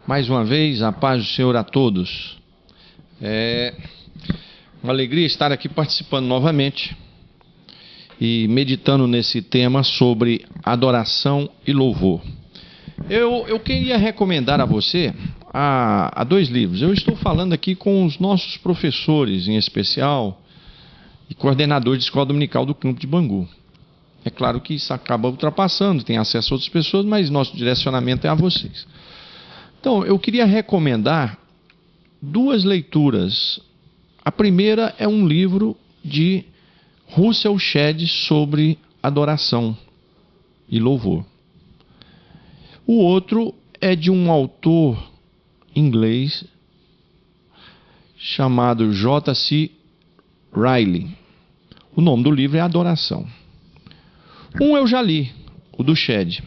Mais uma vez, a paz do Senhor a todos. Uma alegria estar aqui participando novamente e meditando nesse tema sobre adoração e louvor. Eu queria recomendar a você a dois livros. Eu estou falando aqui com os nossos professores, em especial, e coordenadores de escola dominical do Campo de Bangu. É claro que isso acaba ultrapassando, tem acesso a outras pessoas, mas nosso direcionamento é a vocês. Então, eu queria recomendar duas leituras. A primeira é um livro de Russell Shedd sobre adoração e louvor. O outro é de um autor inglês chamado J.C. Ryle. O nome do livro é Adoração. Um eu já li, o do Shedd.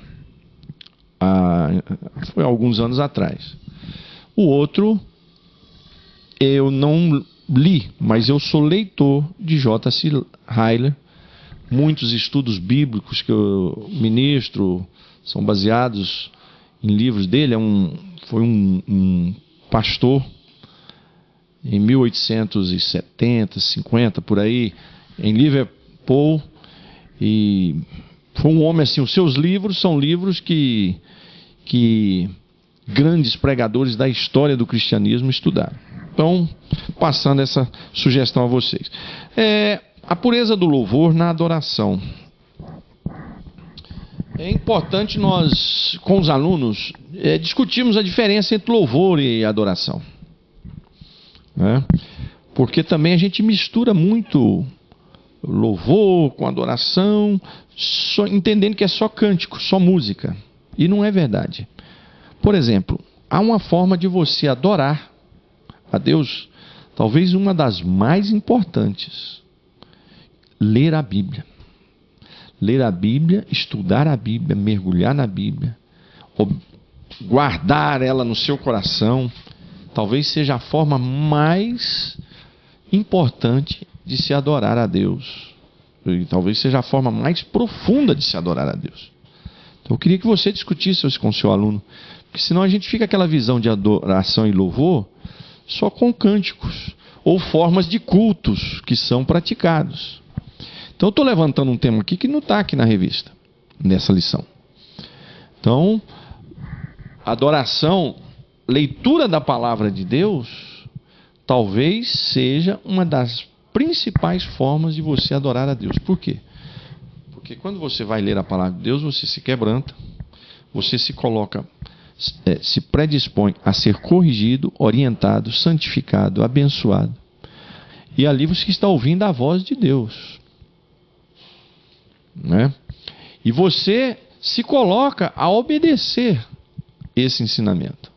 Foi há alguns anos atrás. O outro eu não li, mas eu sou leitor de J.C. Ryle. Muitos estudos bíblicos que eu ministro são baseados em livros dele. Foi um pastor em 1870, 50, por aí, em Liverpool, e foi um homem assim. Os seus livros são livros que grandes pregadores da história do cristianismo estudaram. Então, passando essa sugestão a vocês. A pureza do louvor na adoração. É importante nós, com os alunos, discutirmos a diferença entre louvor e adoração. Porque também a gente mistura muito louvor com adoração, entendendo que é só cântico, só música. E não é verdade. Por exemplo, há uma forma de você adorar a Deus, talvez uma das mais importantes: ler a Bíblia. Ler a Bíblia, estudar a Bíblia, mergulhar na Bíblia, guardar ela no seu coração, talvez seja a forma mais importante de se adorar a Deus. E talvez seja a forma mais profunda de se adorar a Deus. Então eu queria que você discutisse isso com o seu aluno, porque senão a gente fica aquela visão de adoração e louvor só com cânticos ou formas de cultos que são praticados. Então eu estou levantando um tema aqui que não está aqui na revista, nessa lição. Então, adoração, leitura da palavra de Deus, talvez seja uma das principais formas de você adorar a Deus. Por quê? Porque quando você vai ler a palavra de Deus, você se quebranta, você se coloca, se predispõe a ser corrigido, orientado, santificado, abençoado. E ali você está ouvindo a voz de Deus. E você se coloca a obedecer esse ensinamento.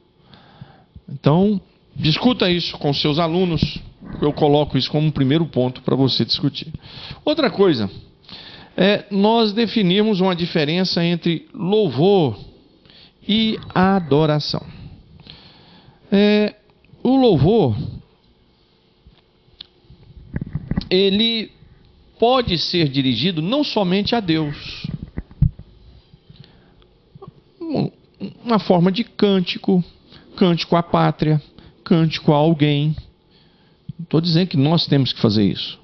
Então, discuta isso com seus alunos. Eu coloco isso como um primeiro ponto para você discutir. Outra coisa é nós definirmos uma diferença entre louvor e adoração. O louvor, ele pode ser dirigido não somente a Deus. Uma forma de cântico, cântico à pátria, cântico a alguém. Não estou dizendo que nós temos que fazer isso,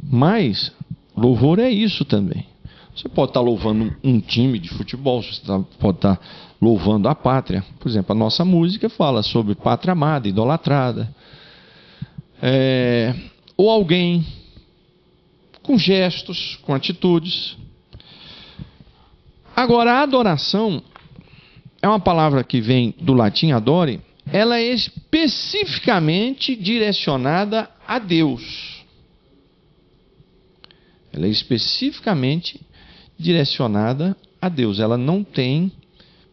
mas louvor é isso também. Você pode estar louvando um time de futebol, você pode estar louvando a pátria. Por exemplo, a nossa música fala sobre pátria amada, idolatrada. Ou alguém, com gestos, com atitudes. Agora, a adoração é uma palavra que vem do latim adore. Ela é especificamente direcionada a Deus. Ela é especificamente direcionada a Deus. Ela não tem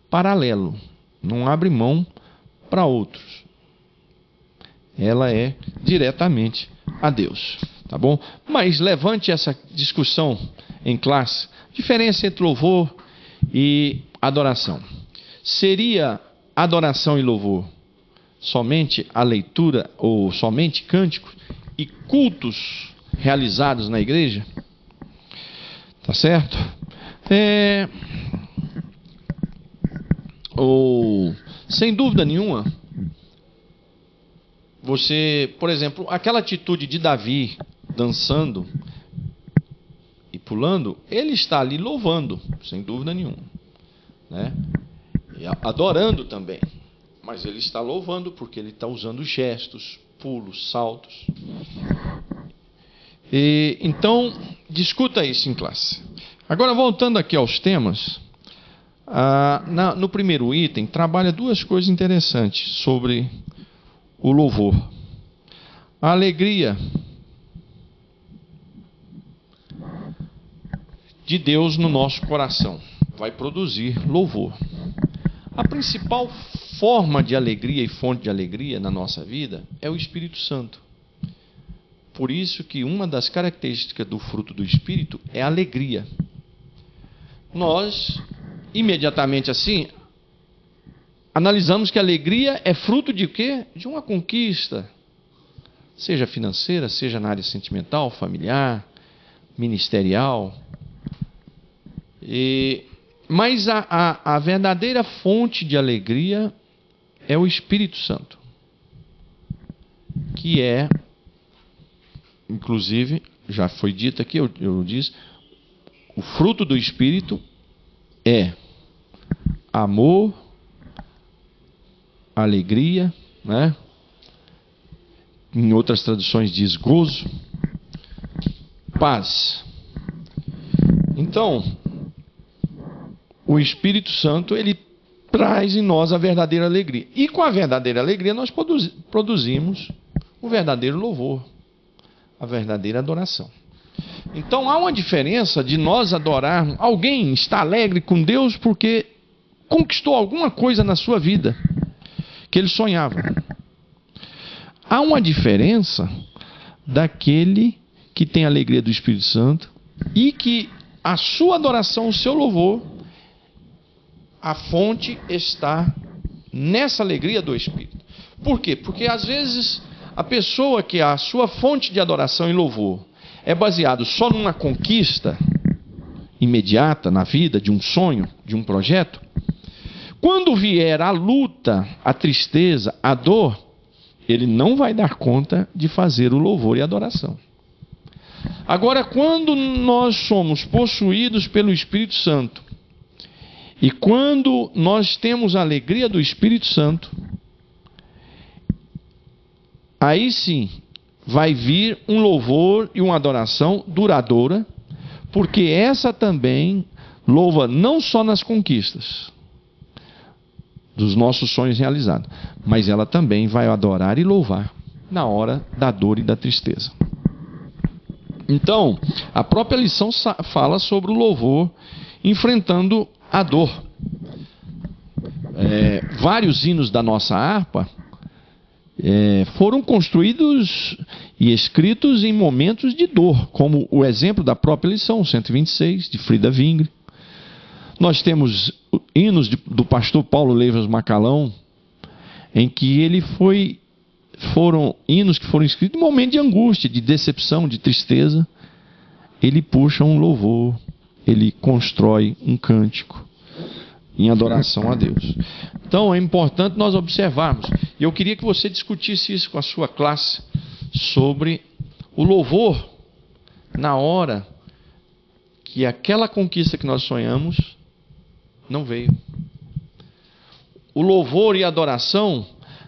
paralelo, não abre mão para outros. Ela é diretamente a Deus. Tá bom? Mas levante essa discussão em classe. Diferença entre louvor e adoração. Seria adoração e louvor somente a leitura ou somente cânticos e cultos realizados na igreja? Tá certo? ou sem dúvida nenhuma, você, por exemplo, aquela atitude de Davi dançando e pulando, ele está ali louvando, sem dúvida nenhuma, né? E adorando também, mas ele está louvando porque ele está usando gestos, pulos, saltos. E então, discuta isso em classe. Agora, voltando aqui aos temas, no primeiro item, trabalha duas coisas interessantes sobre o louvor. A alegria de Deus no nosso coração vai produzir louvor. A principal forma de alegria e fonte de alegria na nossa vida é o Espírito Santo. Por isso que uma das características do fruto do Espírito é a alegria. Nós, imediatamente assim, analisamos que a alegria é fruto de quê? De uma conquista, seja financeira, seja na área sentimental, familiar, ministerial. Mas a verdadeira fonte de alegria é o Espírito Santo, que é, inclusive, já foi dito aqui, eu disse, o fruto do Espírito é amor, alegria, né? Em outras traduções diz gozo, paz. Então, o Espírito Santo, ele traz em nós a verdadeira alegria. E com a verdadeira alegria nós produzimos o verdadeiro louvor, a verdadeira adoração. Então há uma diferença de nós adorarmos. Alguém está alegre com Deus porque conquistou alguma coisa na sua vida que ele sonhava. Há uma diferença daquele que tem a alegria do Espírito Santo e que a sua adoração, o seu louvor, a fonte está nessa alegria do Espírito. Por quê? Porque às vezes a pessoa que a sua fonte de adoração e louvor é baseado só numa conquista imediata na vida, de um sonho, de um projeto, quando vier a luta, a tristeza, a dor, ele não vai dar conta de fazer o louvor e a adoração. Agora, quando nós somos possuídos pelo Espírito Santo, e quando nós temos a alegria do Espírito Santo, aí sim vai vir um louvor e uma adoração duradoura, porque essa também louva não só nas conquistas dos nossos sonhos realizados, mas ela também vai adorar e louvar na hora da dor e da tristeza. Então, a própria lição fala sobre o louvor enfrentando a dor. Vários hinos da nossa harpa foram construídos e escritos em momentos de dor, como o exemplo da própria lição 126, de Frida Wingre. Nós temos hinos do pastor Paulo Leivas Macalão, em que foram hinos que foram escritos em momento de angústia, de decepção, de tristeza. Ele puxa um louvor, ele constrói um cântico em adoração a Deus. Então é importante nós observarmos. E eu queria que você discutisse isso com a sua classe, sobre o louvor na hora que aquela conquista que nós sonhamos não veio. O louvor e a adoração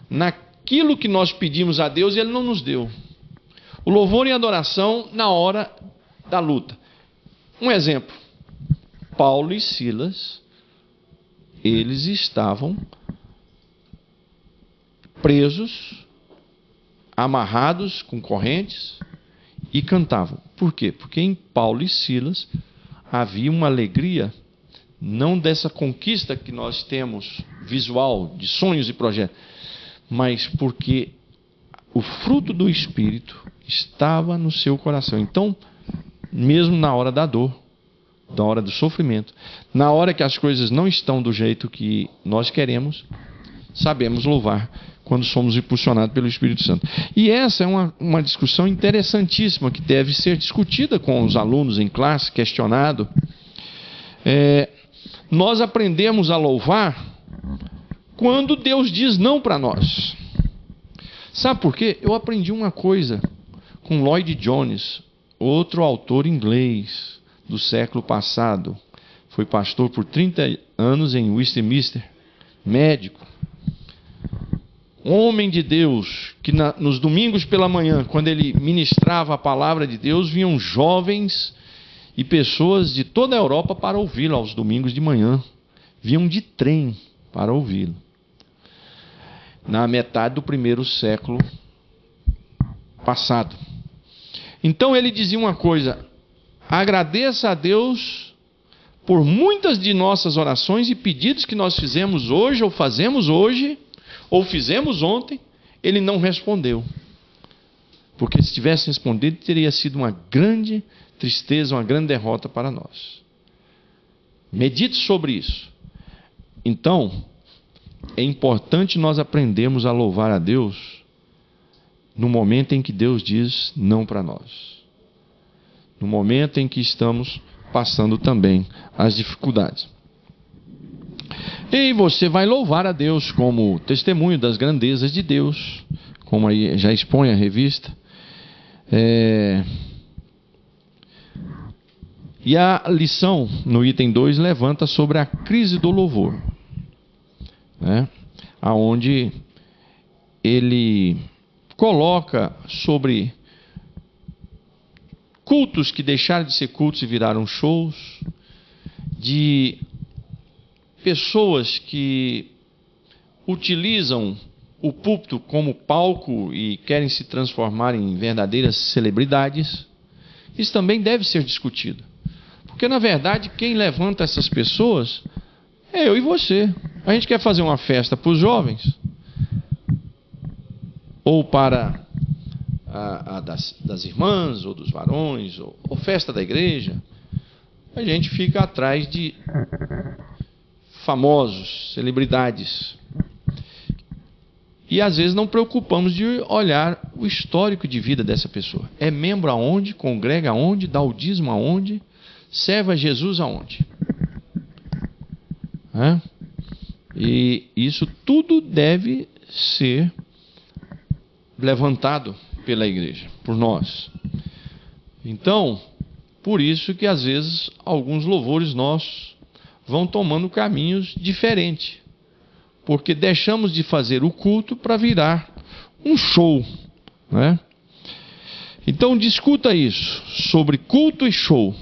naquilo que nós pedimos a Deus e Ele não nos deu. O louvor e a adoração na hora da luta. Um exemplo. Paulo e Silas, eles estavam presos, amarrados com correntes e cantavam. Por quê? Porque em Paulo e Silas havia uma alegria, não dessa conquista que nós temos visual, de sonhos e projetos, mas porque o fruto do Espírito estava no seu coração. Então, mesmo na hora da dor, na hora do sofrimento, na hora que as coisas não estão do jeito que nós queremos, sabemos louvar quando somos impulsionados pelo Espírito Santo. E essa é uma discussão interessantíssima que deve ser discutida com os alunos em classe, questionado. Nós aprendemos a louvar quando Deus diz não para nós. Sabe por quê? Eu aprendi uma coisa com Lloyd Jones, outro autor inglês do século passado. Foi pastor por 30 anos em Westminster, médico. Homem de Deus, que nos domingos pela manhã, quando ele ministrava a palavra de Deus, vinham jovens e pessoas de toda a Europa para ouvi-lo aos domingos de manhã. Vinham de trem para ouvi-lo. Na metade do primeiro século passado. Então ele dizia uma coisa: agradeça a Deus por muitas de nossas orações e pedidos que nós fizemos hoje, ou fazemos hoje, ou fizemos ontem, ele não respondeu. Porque se tivesse respondido, teria sido uma grande tristeza, uma grande derrota para nós. Medite sobre isso. Então, é importante nós aprendermos a louvar a Deus no momento em que Deus diz não para nós. No momento em que estamos passando também as dificuldades. E você vai louvar a Deus como testemunho das grandezas de Deus, como aí já expõe a revista. E a lição no item 2 levanta sobre a crise do louvor, né? Aonde ele coloca sobre cultos que deixaram de ser cultos e viraram shows, de pessoas que utilizam o púlpito como palco e querem se transformar em verdadeiras celebridades. Isso também deve ser discutido. Porque, na verdade, quem levanta essas pessoas é eu e você. A gente quer fazer uma festa para os jovens, ou para das irmãs, ou dos varões, ou festa da igreja. A gente fica atrás de famosos, celebridades. E às vezes não preocupamos de olhar o histórico de vida dessa pessoa. É membro aonde? Congrega aonde? Dá o dízimo aonde? Serve a Jesus aonde? E isso tudo deve ser levantado pela igreja, por nós. Então, por isso que às vezes alguns louvores nossos vão tomando caminhos diferentes, porque deixamos de fazer o culto para virar um show, né? Então discuta isso, sobre culto e show,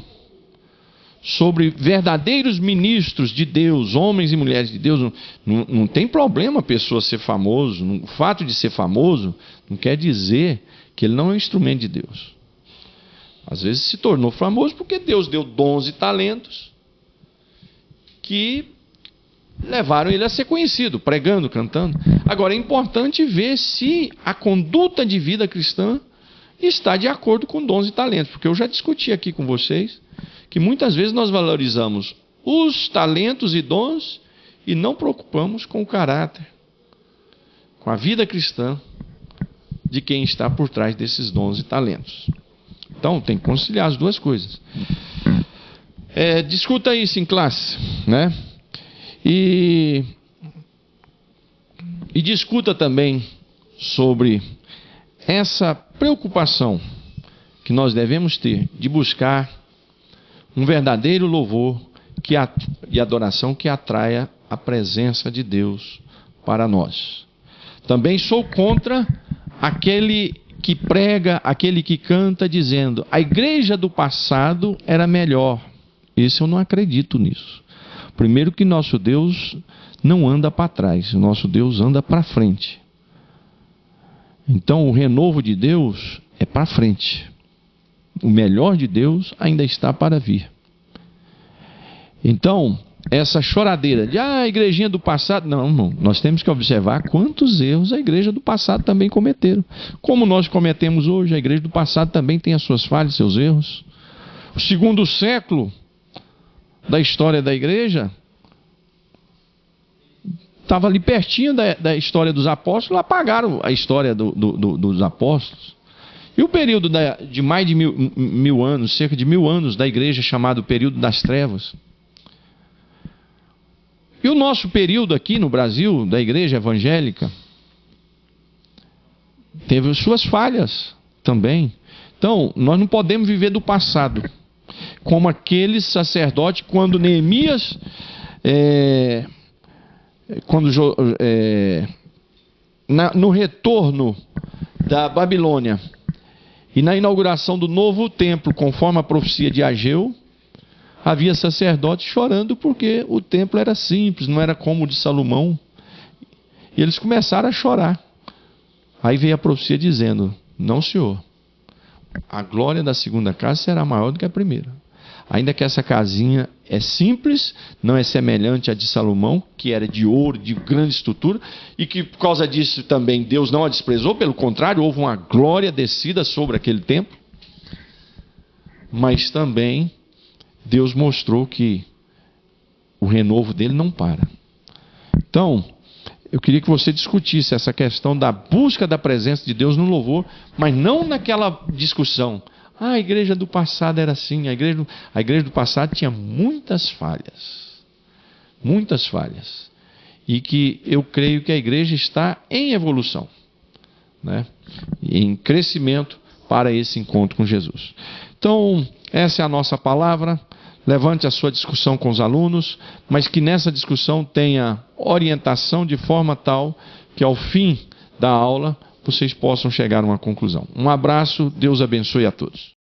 sobre verdadeiros ministros de Deus, homens e mulheres de Deus. Não tem problema a pessoa ser famoso. O fato de ser famoso não quer dizer que ele não é um instrumento de Deus. Às vezes se tornou famoso porque Deus deu dons e talentos que levaram ele a ser conhecido, pregando, cantando. Agora é importante ver se a conduta de vida cristã está de acordo com dons e talentos, porque eu já discuti aqui com vocês que muitas vezes nós valorizamos os talentos e dons e não preocupamos com o caráter, com a vida cristã de quem está por trás desses dons e talentos. Então tem que conciliar as duas coisas. Discuta isso em classe, né? E discuta também sobre essa preocupação que nós devemos ter de buscar um verdadeiro louvor e adoração que atraia a presença de Deus para nós. Também sou contra aquele que prega, aquele que canta dizendo: a igreja do passado era melhor. Isso eu não acredito nisso. Primeiro que nosso Deus não anda para trás, nosso Deus anda para frente. Então o renovo de Deus é para frente. O melhor de Deus ainda está para vir. Então, essa choradeira de a igrejinha do passado, não, nós temos que observar quantos erros a igreja do passado também cometeram. Como nós cometemos hoje, a igreja do passado também tem as suas falhas, seus erros. O segundo século da história da igreja estava ali pertinho da história dos apóstolos, apagaram a história dos apóstolos. E o período de mais de mil anos, cerca de 1000 anos da igreja, chamado período das trevas, E o nosso período aqui no Brasil, da igreja evangélica, teve suas falhas também. Então, nós não podemos viver do passado, como aquele sacerdote, quando Neemias, no retorno da Babilônia e na inauguração do novo templo, conforme a profecia de Ageu, havia sacerdotes chorando porque o templo era simples, não era como o de Salomão. E eles começaram a chorar. Aí veio a profecia dizendo: não, senhor, a glória da segunda casa será maior do que a primeira. Ainda que essa casinha é simples, não é semelhante à de Salomão, que era de ouro, de grande estrutura, e que por causa disso também Deus não a desprezou, pelo contrário, houve uma glória descida sobre aquele templo. Mas também Deus mostrou que o renovo dele não para. Então, eu queria que você discutisse essa questão da busca da presença de Deus no louvor, mas não naquela discussão: a igreja do passado era assim, a igreja do passado tinha muitas falhas. Muitas falhas. E que eu creio que a igreja está em evolução, né? Em crescimento para esse encontro com Jesus. Então, essa é a nossa palavra. Levante a sua discussão com os alunos, mas que nessa discussão tenha orientação de forma tal que ao fim da aula vocês possam chegar a uma conclusão. Um abraço, Deus abençoe a todos.